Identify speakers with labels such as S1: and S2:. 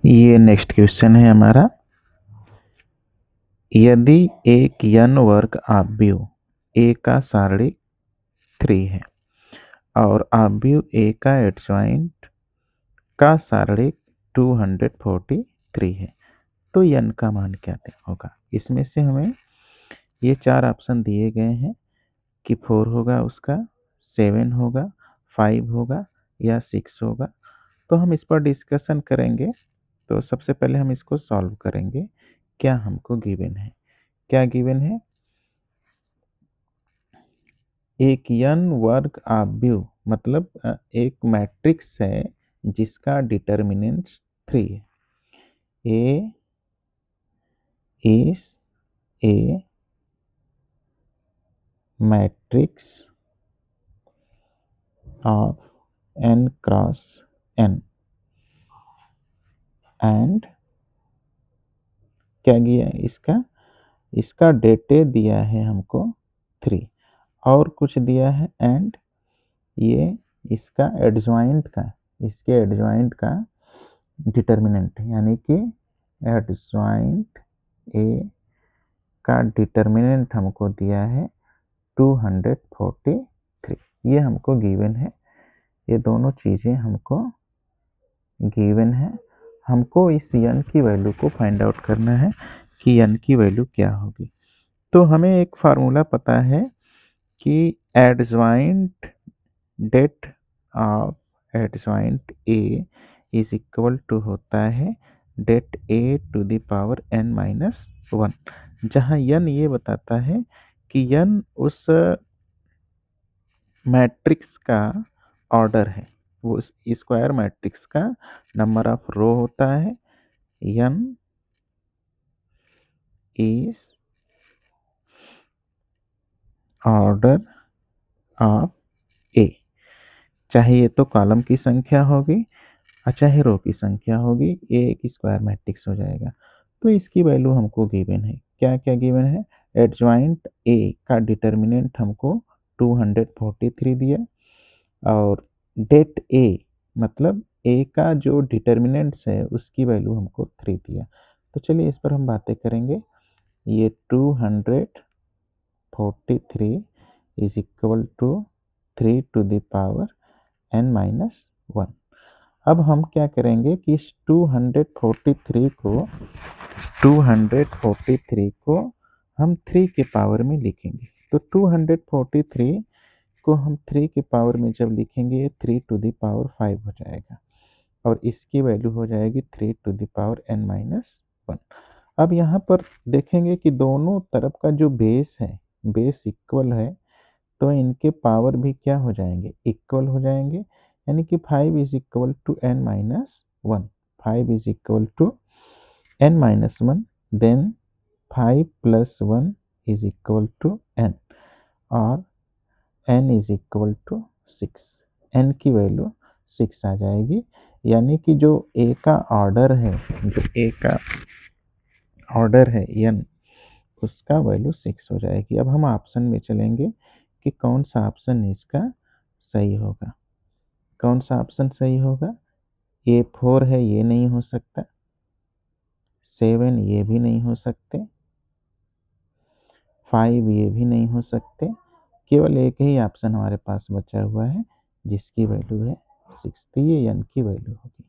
S1: ये next question है हमारा। यदि एक n वर्ग आव्यूह A का सारणिक 3 है और आव्यूह A का एडजॉइंट का सारणिक 243 है तो n का मान क्या होगा। इसमें से हमें ये 4 ऑप्शन दिए गए हैं कि 4 होगा, उसका 7 होगा, 5 होगा या 6 होगा। तो हम इस पर डिस्कशन करेंगे। तो सबसे पहले हम इसको सॉल्व करेंगे। क्या हमको गिवन है, क्या गिवन है, एक n वर्ग आव्यूह मतलब एक मैट्रिक्स है जिसका डिटर्मिनेंट्स 3 है। A is a matrix of n cross n and क्या दिया है इसका डेटे दिया है हमको 3 और कुछ दिया है एंड ये इसके एडजॉइंट का डिटर्मिनेंट यानी कि एडजॉइंट ए का डिटर्मिनेंट हमको दिया है 243। ये हमको गिवन है, ये दोनों चीज़ें हमको गिवन है। हमको इस n की वैल्यू को फाइंड आउट करना है कि n की वैल्यू क्या होगी। तो हमें एक फार्मूला पता है कि adjoint det of adjoint A is equal to होता है det A to the power n-1, जहाँ n ये बताता है कि n उस मैट्रिक्स का ऑर्डर है, वो स्क्वायर मैट्रिक्स का नंबर ऑफ रो होता है। n is order of A, चाहे ये तो कॉलम की संख्या होगी और चाहे रो की संख्या होगी, ये एक स्क्वायर मैट्रिक्स हो जाएगा। तो इसकी वैल्यू हमको गिवन है। क्या क्या गिवन है, एडजॉइंट A का डिटर्मिनेंट हमको 243 दिया और डेट A मतलब A का जो डिटर्मिनेंट्स है उसकी वैल्यू हमको 3 दिया। तो चलिए इस पर हम बातें करेंगे। ये 243 is equal to 3 to the power n-1। अब हम क्या करेंगे कि इस 243 को हम 3 के पावर में लिखेंगे। तो 243 को हम 3 के पावर में जब लिखेंगे 3 टू द पावर 5 हो जाएगा और इसकी वैल्यू हो जाएगी 3 टू द पावर n-1। अब यहाँ पर देखेंगे कि दोनों तरफ का जो बेस है, बेस इक्वल है, तो इनके पावर भी क्या हो जाएंगे, इक्वल हो जाएंगे। यानी कि 5 is equal to n-1, 5 is equal to n-1, then 5 plus 1 is equal to n और n is equal to 6। n की वैल्यू 6 आ जाएगी। यानी कि जो a का ऑर्डर है, जो a का ऑर्डर है n, उसका वैल्यू 6 हो जाएगी। अब हम ऑप्शन में चलेंगे कि कौन सा ऑप्शन इसका सही होगा। कौन सा ऑप्शन सही होगा, ये 4 है, ये नहीं हो सकता, 7 ये भी नहीं हो सकते, 5 ये भी नहीं हो सकते। केवल एक ही ऑप्शन हमारे पास बचा हुआ है जिसकी वैल्यू है 6, तो ये n की वैल्यू होगी।